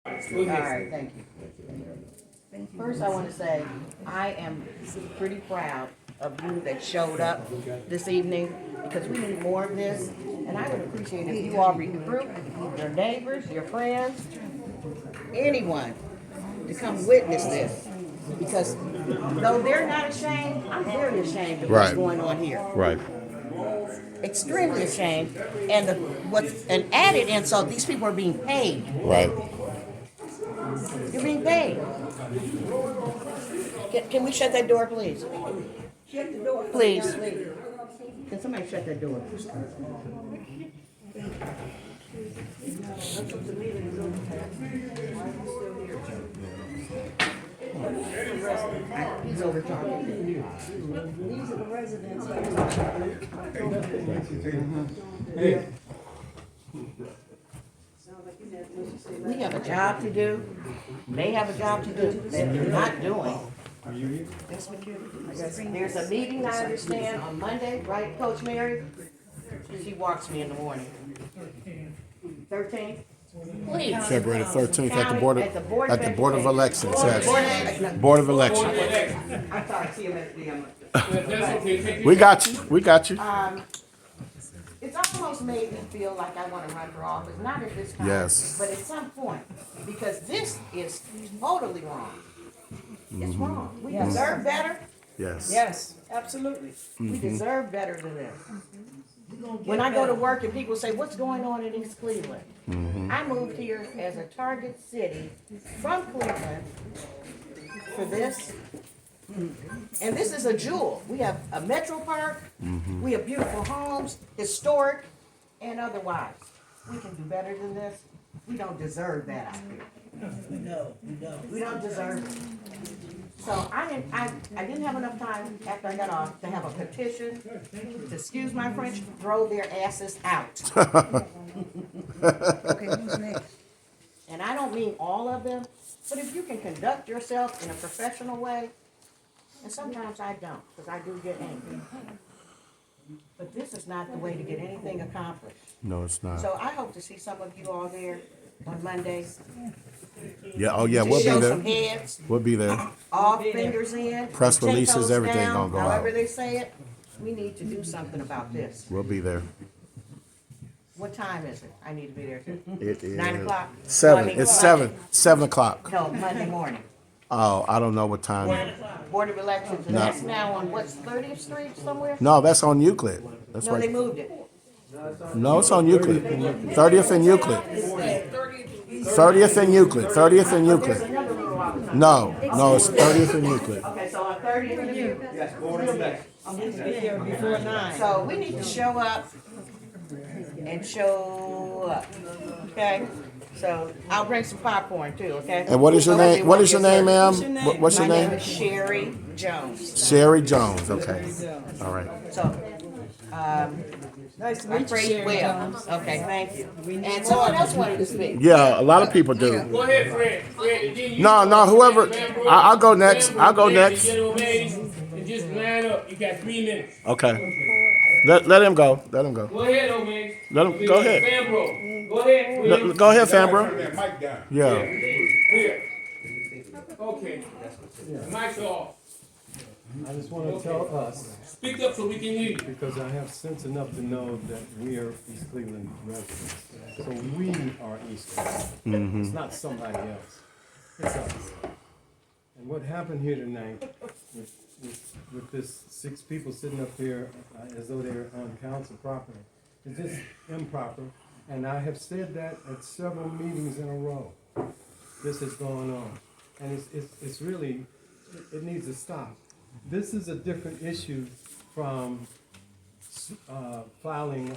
All right, thank you. First, I want to say I am pretty proud of you that showed up this evening because we need more of this. And I would appreciate if you all recruit your neighbors, your friends, anyone to come witness this. Because though they're not ashamed, I'm very ashamed of what's Right. going on here. Right. Extremely ashamed. And what's an added insult, these people are being paid. Right. You're being paid. Can we shut that door, please? Shut the door. Please. Can somebody shut that door? He's over talking. These are the residents. We have a job to do. They have a job to do that they're not doing. There's a meeting, I understand, on Monday, right, Coach Mary? She walks me in the morning. 13th? Please. February the 13th at the Board of Elections. Board Yes. of- Board of Elections. I'm sorry, CMSD. We got you. We got you. It's almost made me feel like I want to run for office, not at this time, Yes. but at some point, because this is totally wrong. It's wrong. We deserve better. Yes. Yes, absolutely. We deserve better than this. When I go to work and people say, what's going on in East Cleveland? I moved here as a target city from Cleveland for this. And this is a jewel. We have a metro park, we have beautiful homes, historic and otherwise. We can do better than this. We don't deserve that out here. No, we don't. We don't deserve it. So I didn't have enough time after I got off to have a petition to, excuse my French, throw their asses out. Okay, who's next? And I don't mean all of them, but if you can conduct yourself in a professional way, and sometimes I don't, because I do get angry. But this is not the way to get anything accomplished. No, it's not. So I hope to see some of you all there on Monday. Yeah. Oh, yeah. To We'll show be some there. heads, We'll be there. all fingers in. Press 10 releases, toes everything down, gonna go out. however they say it. We need to do something about this. We'll be there. What time is it? I need to be there too. It is 9 o'clock? 7. No, I mean, It's Monday. 7 o'clock. No, Monday morning. Oh, I don't know what time. Board of Elections, and No. that's now on, what's 30th Street somewhere? No, that's on Euclid. That's No, they right. moved it. No, it's on Euclid. 30th and Euclid. 30th and Euclid. 30th and There's Euclid. another little office. No, it's 30th and Euclid. Okay, so on 30th and Euclid? Yes, Board of Elections. Before 9. So we need to show up and show up, okay? So I'll bring some popcorn too, okay? And what is your name? What is your name, ma'am? What's your My name name? is Sherry Jones. Sherry Jones. Okay. All right. So, Nice to I'm meet you, afraid Sherry Will. Jones. Okay, thank you. And someone else wanted to speak. Yeah, a lot of people do. Go ahead, Fred. Fred, and then you- No, whoever. I'll go next. I'll go Ladies, next. gentlemen, ladies, and just line up. You got 3 minutes. Okay. Let him go. Let him go. Go ahead, old man. Let him- go ahead. Fambro. Go ahead. Will. Go ahead, Fambro. Yeah. Here. Okay. Mic's off. I just want to tell us, Speak up so we can hear you. because I have sense enough to know that we are East Cleveland residents. So we are East Cleveland. It's not somebody else. It's us. And what happened here tonight with this 6 people sitting up here as though they're on council property is just improper. And I have said that at several meetings in a row. This is going on. And it's really, it needs to stop. This is a different issue from filing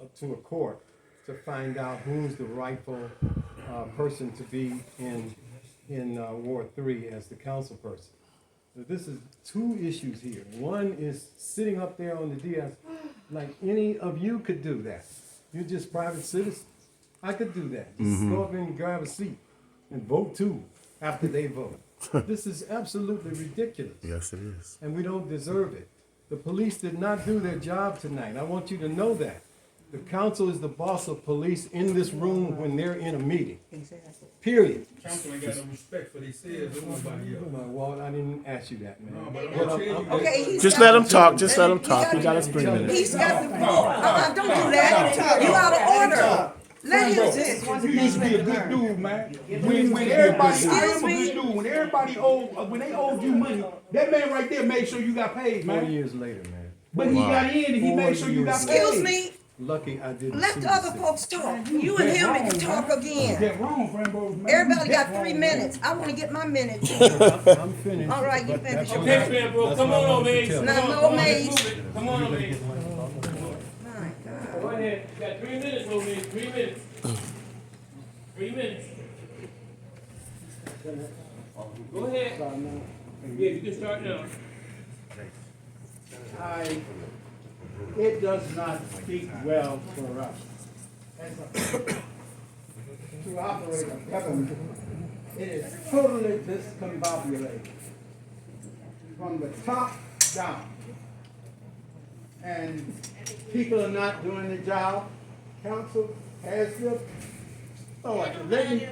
up to a court to find out who's the rightful person to be in Ward 3 as the council person. So this is 2 issues here. One is sitting up there on the DS, like any of you could do that. You're just private citizens. I could do that. Just go up and grab a seat and vote too after they vote. This is absolutely ridiculous. Yes, it is. And we don't deserve it. The police did not do their job tonight. I want you to know that. The council is the boss of police in this room when they're in a meeting. Period. Council ain't got no respect for themselves or nobody else. Walt, I didn't ask you that, man. But I'm But gonna tell you that. Okay, he's Just got- let him talk, just let him talk. He got his 3 minutes. He's got the floor. Don't do that. You out of order. Let him finish. You used to be a good dude, man. When everybody, I Excuse am a me? good dude. When everybody when they owed you money, that man right there made sure you got paid, 4 man. years later, man. But he got in and he made sure you got paid. Excuse me, Lucky I didn't let sue the other city. folks talk. You and him can talk again. That's wrong, Frambo's, man. Everybody got 3 minutes. I wanna get my minute. I'm finished. All right, you but finish. that's Okay, what I- man, bro, that's come what I on, wanted to Maze. tell Now, you. Come no on, let's Maze. move it. Come on, Maze. My God. Go ahead. You got 3 minutes, Maze. 3 minutes. 3 minutes. Go ahead. Yeah, you can start now. It does not speak well for us. To operate a government, it is totally discombobulated from the top down. And people are not doing the job. Council has the authority. Let me,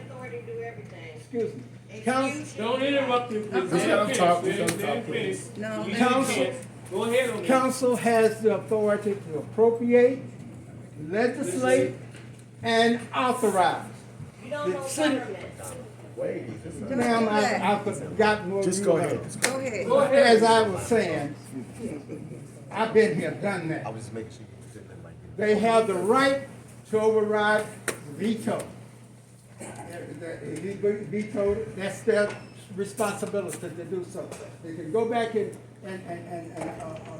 excuse me. Council, Don't interrupt him, please. Just let him talk, Let just him let him talk, finish. No. You Council. can't. Go ahead on that. council has the authority to appropriate, legislate, and authorize. You don't know city- government. Ma'am, I've forgotten what Just you go were- ahead. Go ahead. Go ahead. As I was saying, I've been here, done that. I was just making sure you didn't like it. They have the right to override veto. He vetoed it, that's their responsibility to do so. They can go back and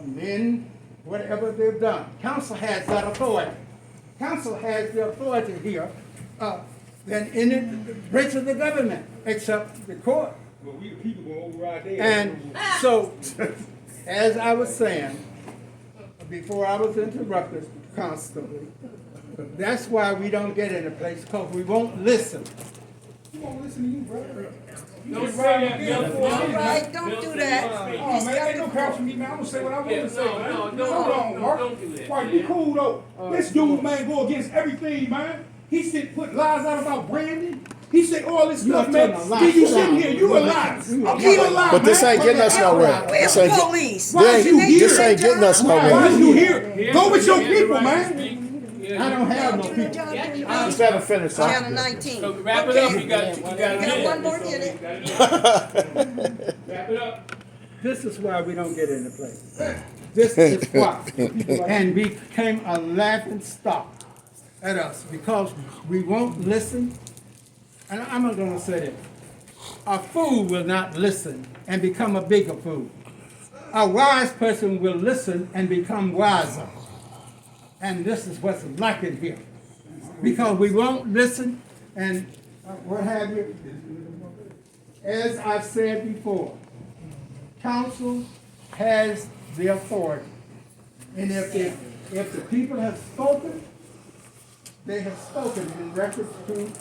amend whatever they've done. Council has that authority. Council has the authority here, than any branch of the government, except the court. But we the people gonna override theirs. And so, as I was saying, before I was interrupted constantly, that's why we don't get in a place, because we won't listen. You won't listen to you, brother. Don't say that, Bill. All right, don't do that. Oh, man, ain't no cross from me, man. I'm gonna say what I want Yeah, to say, man. no, Hold on, Mark. don't do that, Right, be man. cool, though. This dude, man, go against everything, man. He said, put lies out about Brandon. He said all this You stuff, are man. telling a lie. Then you sitting here, you a lie. You a lie, But this man. ain't getting us nowhere. Where's This the ain't get- police? Why is you here? This ain't getting us Why nowhere. is you here? Go with your people, man. I don't have no people. Just let him finish, sir. Channel 19. So wrap it up, Okay. you got a minute. got one more So, minute. you got a minute. Wrap it up. This is why we don't get in the place. This is why. And we became a laughing stock at us because we won't listen. And I'm not gonna say that. A fool will not listen and become a bigger fool. A wise person will listen and become wiser. And this is what's lacking here. Because we won't listen and what have you. As I've said before, council has the authority. And if the people have spoken, they have spoken in reference to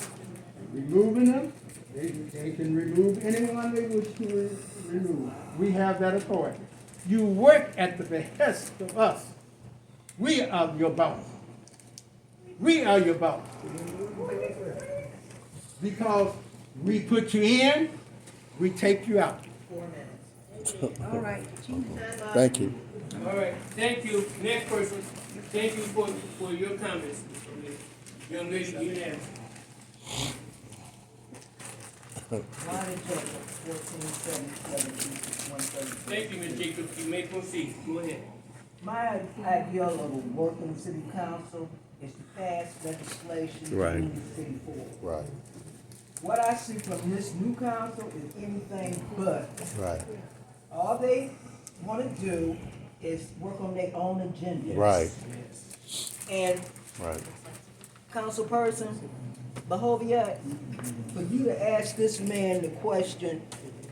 removing them. They can remove anyone they wish to remove. We have that authority. You work at the behest of us. We are your boss. We are your boss. Because we put you in, we take you out. All right. Thank you. All right, thank you. Next person. Thank you for your comments. Young lady, you next. Thank you, Ms. Jacobs. You may proceed. Go ahead. My idea of a working city council is to pass legislation Right. in the city forward. Right, What I see from this new council is anything but. right, All they wanna do is work on their own agenda. right, And right. councilperson Bahovia, for you to ask this man the question,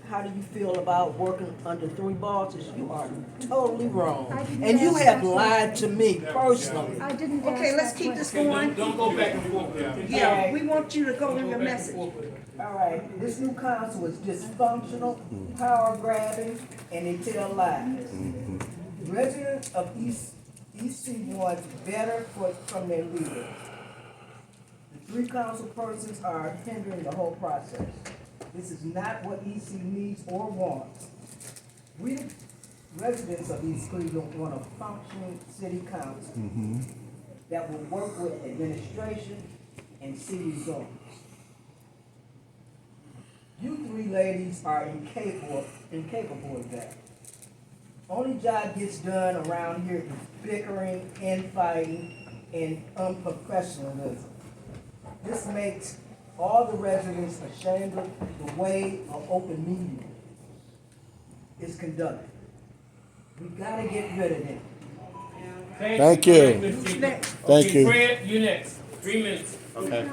how do you feel about working under three bosses, you are totally wrong. I didn't And you ask have that lied to me personally. I didn't ask Okay, let's that keep this question. going. Don't go back and forth. Yeah, we want you to go in your message. All right, this new council is dysfunctional, power grabbing, and they tell lies. Residents of East EC wants better from their leaders. The three council persons are hindering the whole process. This is not what EC needs or wants. We, the residents of East Cleveland, want a functioning city council that will work with administration and see results. You three ladies are incapable of that. Only job gets done around here is bickering, infighting, and unprofessionalism. This makes all the residents ashamed of the way an open meeting is conducted. We gotta get rid of them. Thank you. Mr. Next. Thank Okay, you. Fred, you next. 3 minutes. Okay.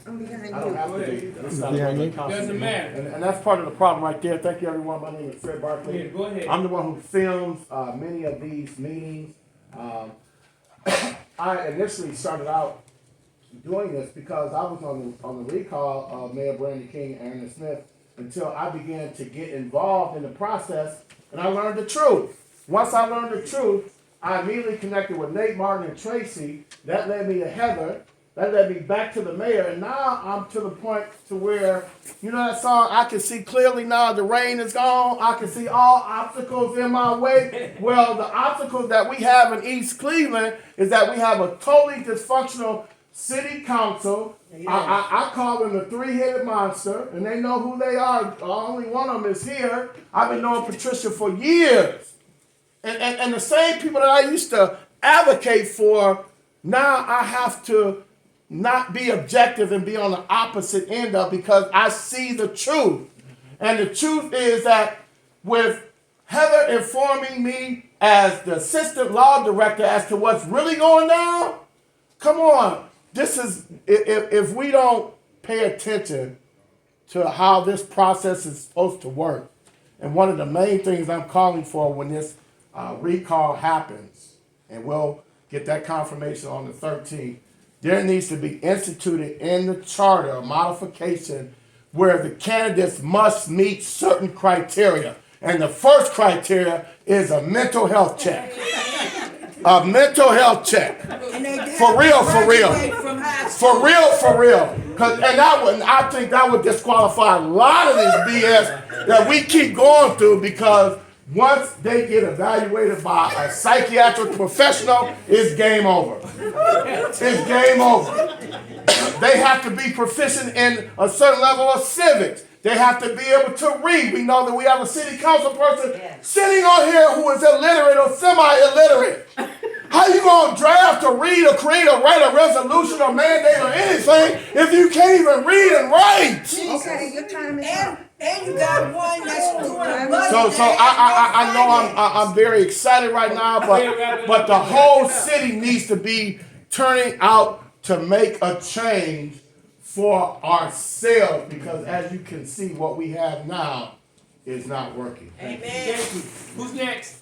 I'm behind I don't you. have to be. This is not a council Doesn't meeting. matter. And that's part of the problem right there. Thank you, everyone. My name is Fred Barkley. Yeah, go ahead. I'm the one who films many of these meetings. I initially started out doing this because I was on the recall of Mayor Brandy King and Aaron Smith until I began to get involved in the process and I learned the truth. Once I learned the truth, I immediately connected with Nate Martin and Tracy. That led me to Heather. That led me back to the mayor, and now I'm to the point to where, you know that song, I can see clearly now the rain is gone, I can see all obstacles in my way. Well, the obstacles that we have in East Cleveland is that we have a totally dysfunctional city council. I call them the three-headed monster, and they know who they are. Only one of them is here. I've been knowing Patricia for years. And the same people that I used to advocate for, now I have to not be objective and be on the opposite end of because I see the truth. And the truth is that with Heather informing me as the assistant law director as to what's really going down, come on. This is, if we don't pay attention to how this process is supposed to work, and one of the main things I'm calling for when this recall happens, and we'll get that confirmation on the 13th, there needs to be instituted in the charter a modification where the candidates must meet certain criteria. And the first criteria is a mental health check. A mental health check. And they have For real, to for real. graduate from high school. For real. I think that would disqualify a lot of this BS that we keep going through because once they get evaluated by a psychiatric professional, it's game over. It's game over. They have to be proficient in a certain level of civics. They have to be able to read. We know that we have a city council person sitting on here who is illiterate or semi-illiterate. How you gonna draft or read or create or write a resolution or mandate or anything if you can't even read and write? Okay, your time is up. And you got one that's doing a budget. So I know I'm very excited right now, but the whole city needs to be turning out to make a change for ourselves because as you can see, what we have now is not working. Thank you. Who's next?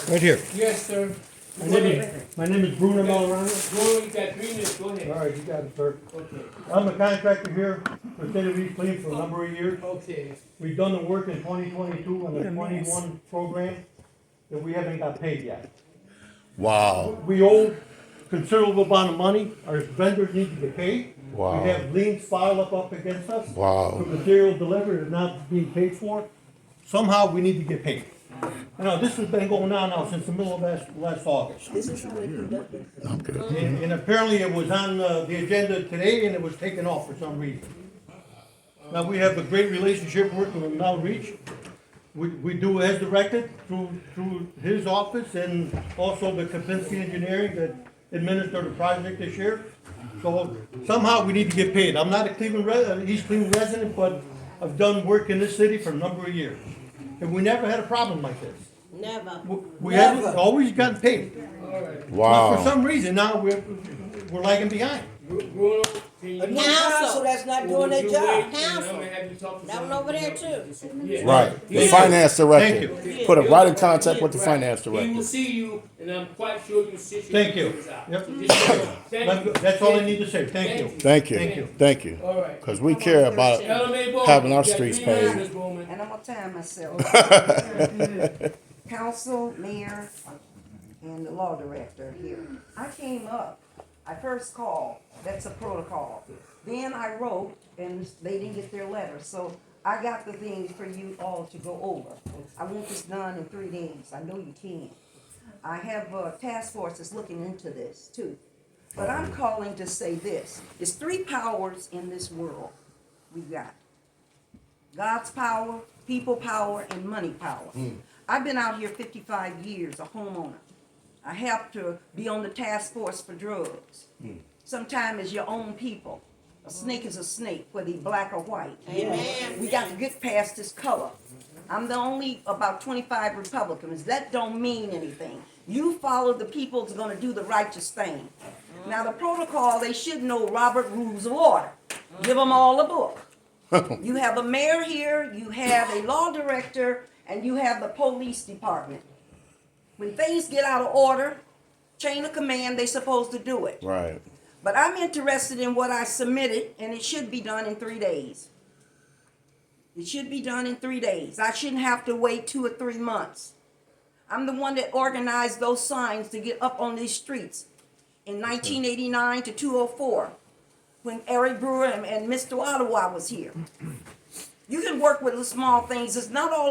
Right here. Yes, sir. Go ahead. My name is Bruno Malorano. Go, you got 3 minutes. Go ahead. All right, you got it, sir. Okay. I'm a contractor here for the State of East Cleveland for a number of years. Okay. We've done the work in 2022 on the 21 program that we haven't got paid yet. Wow. We owe considerable amount of money. Our vendors need to get paid. Wow. We have liens filed up against us. Wow. For material delivered and not being paid for. Somehow we need to get paid. Now, this has been going on now since the middle of last August. And apparently it was on the agenda today and it was taken off for some reason. Now, we have a great relationship working with Outreach. We do as directed through his office and also the Kapinski Engineering that administered the project this year. So somehow we need to get paid. I'm not a East Cleveland resident, but I've done work in this city for a number of years. And we never had a problem like this. Never. We have always gotten paid. But for Wow. some reason now we're lagging behind. Bruno, can you? A new council that's not doing their Would you job. wait? I'm gonna have you talk to That one someone. over there too. Yeah. Right. The Yeah. finance director. Thank Put it right in contact with the Right. finance He will director. see you, and I'm quite sure you'll sit your Thank you. feelings out. Yep. So just go. Thank you. That's all I need to say. Thank you. Thank you. Thank you. Thank you. All right. Because we care about LMA Bowman, having our you got streets 3 minutes, paid. Ms. Bowman. And I'm gonna time myself. Council, mayor, and the law director here. I came up, I first called, that's a protocol. Then I wrote, and they didn't get their letter, so I got the things for you all to go over. I want this done in 3 days, I know you can. I have a task force that's looking into this too. But I'm calling to say this, there's 3 powers in this world we've got. God's power, people power, and money power. I've been out here 55 years, a homeowner. I have to be on the task force for drugs. Sometimes it's your own people. A snake is a snake, whether he's black or white. Amen. We got to get past this color. I'm the only about 25 Republicans. That don't mean anything. You follow the people that's going to do the righteous thing. Now the protocol, they should know Robert Rules of Order. Give them all a book. You have a mayor here, you have a law director, and you have the police department. When things get out of order, chain of command, they're supposed to do it. Right. But I'm interested in what I submitted, and it should be done in 3 days. It should be done in 3 days. I shouldn't have to wait 2 or 3 months. I'm the one that organized those signs to get up on these streets in 1989 to 2004, when Eric Brewer and Mr. Ottawa was here. You can work with the small things. It's not all